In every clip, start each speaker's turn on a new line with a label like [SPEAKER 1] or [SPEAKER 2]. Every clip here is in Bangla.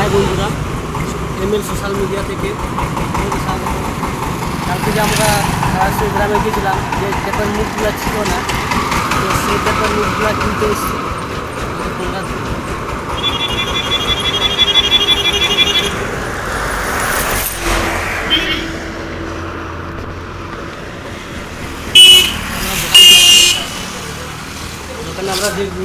[SPEAKER 1] হাই বন্ধুরা, এমএল সোশ্যাল মিডিয়া থেকে কালকে যে আমরা সরাসরি গ্রামে গিয়েছিলাম, যে পেপার মুখগুলো ছিল না, তো সেই পেপার মুখগুলো কিনতে এসেছি। দোকানে আমরা দেখব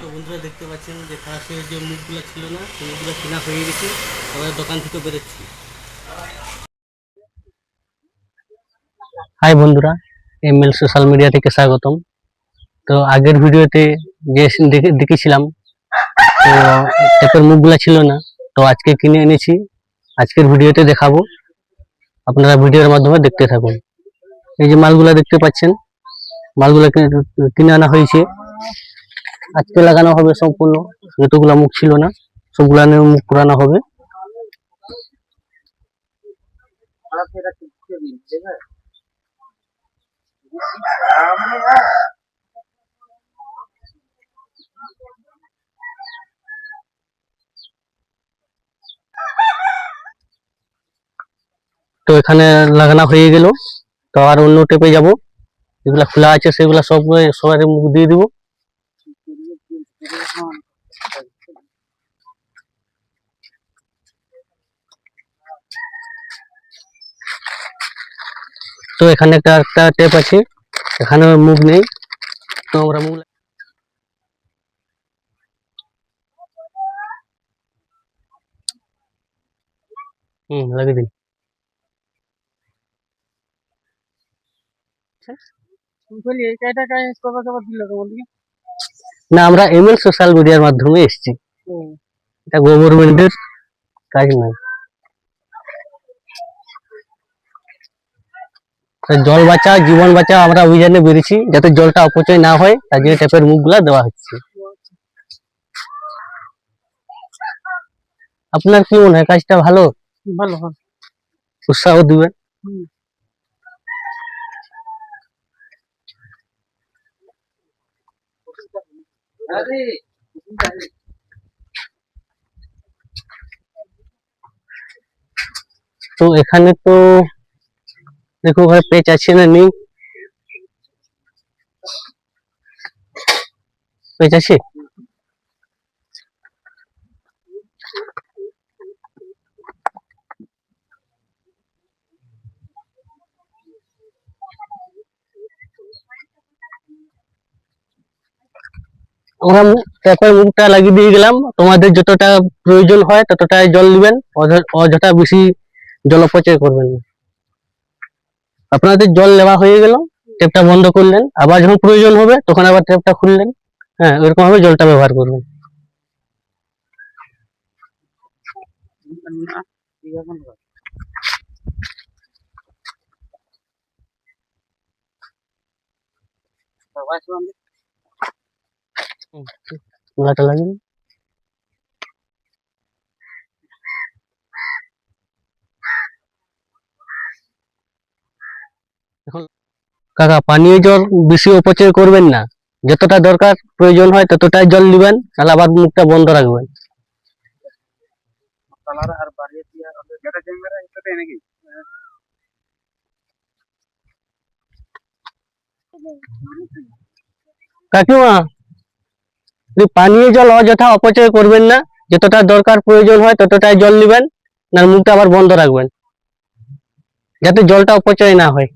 [SPEAKER 1] তো বন্ধুরা দেখতে পাচ্ছেন যে খারাপের যে মুখগুলো ছিল না, সেই মুখগুলো কেনা হয়ে গেছে। আমাদের দোকান থেকে বেরোচ্ছি। হাই বন্ধুরা, এমএল সোশ্যাল মিডিয়া থেকে স্বাগতম। তো আগের ভিডিওতে যে দেখেছিলাম, তো টেপের মুখগুলো ছিল না, তো আজকে কিনে এনেছি। আজকের ভিডিওতে দেখাবো, আপনারা ভিডিওর মাধ্যমে দেখতে থাকুন। এই যে মালগুলা দেখতে পাচ্ছেন, মালগুলা কিনে আনা হয়েছে। আজকে লাগানো হবে সম্পূর্ণ, যতগুলা মুখ ছিল না সবগুলা মুখ পুরানো হবে। তো এখানে লাগানো হয়ে গেল। তো আর অন্য টেপে যাব, যেগুলা খোলা আছে সেগুলা সবার মুখ দিয়ে দিব। তো এখানে একটা টেপ আছে, এখানে মুখ নেই, তো আমরা মুখ লাগিয়ে দিন। না, আমরা এমএল সোশ্যাল মিডিয়ার মাধ্যমে এসেছি, এটা গভর্নমেন্টের কাজ নয়। জল বাঁচা জীবন বাঁচা আমরা অভিযানে বেরিয়েছি, যাতে জলটা অপচয় না হয়, তার জন্য ট্যাপের মুখগুলা দেওয়া হচ্ছে। আপনার কি মনে হয় কাজটা ভালো? ভালো, উৎসাহ দিবেন। তো এখানে তো দেখো ঘরে পেচ আছে না নেই? পেচ আছে। আমরা ট্যাপের মুখটা লাগিয়ে দিয়ে গেলাম। তোমাদের যতটা প্রয়োজন হয় ততটাই জল দিবেন, অযথা বেশি জল অপচয় করবেন না। আপনাদের জল নেওয়া হয়ে গেল, ট্যাপটা বন্ধ করলেন, আবার যখন প্রয়োজন হবে তখন আবার ট্যাপটা খুললেন। হ্যাঁ, এরকম ভাবে জলটা ব্যবহার করবেন। নলাটা লাগিয়ে এখন কাকা, পানীয় জল বেশি অপচয় করবেন না, যতটা দরকার প্রয়োজন হয় ততটাই জল দিবেন, তাহলে আবার মুখটা বন্ধ রাখবেন। কাকিমা, পানীয় জল অযথা অপচয় করবেন না, যতটা দরকার প্রয়োজন হয় ততটাই জল দিবেন, না মুখটা আবার বন্ধ রাখবেন, যাতে জলটা অপচয় না হয়।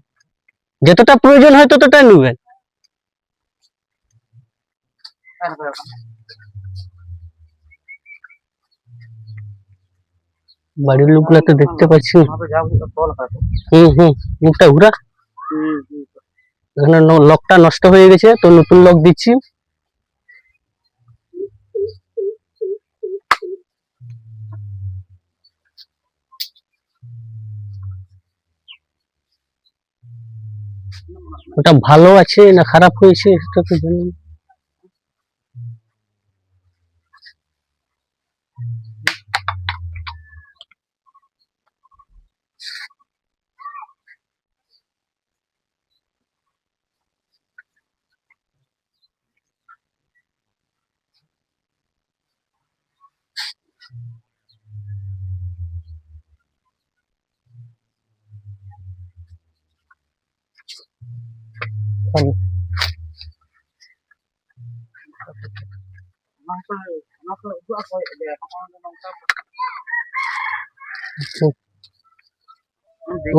[SPEAKER 1] যতটা প্রয়োজন হয় ততটাই নিবেন। বাড়ির লোকগুলা তো দেখতে পাচ্ছি। মুখটা ঘুরা, এখানে লকটা নষ্ট হয়ে গেছে, তো নতুন লক দিচ্ছি। ওটা ভালো আছে না খারাপ হয়েছে সেটা তো জানি না।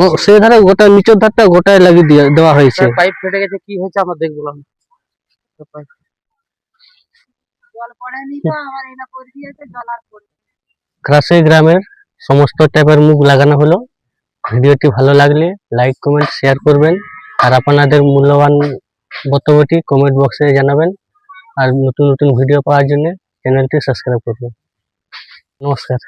[SPEAKER 1] ও সেই ধারে গোটা নিচের ধারটা গোটায় লাগিয়ে দেওয়া হয়েছে।
[SPEAKER 2] পাইপ ফেটে গেছে, কি হয়েছে আমরা দেখবো না।
[SPEAKER 1] ক্রাসে গ্রামের সমস্ত ট্যাপের মুখ লাগানো হলো। ভিডিওটি ভালো লাগলে লাইক কমেন্ট শেয়ার করবেন, আর আপনাদের মূল্যবান বক্তব্যটি কমেন্ট বক্সে জানাবেন। আর নতুন নতুন ভিডিও পাওয়ার জন্য চ্যানেলটি সাবস্ক্রাইব করবেন। নমস্কার।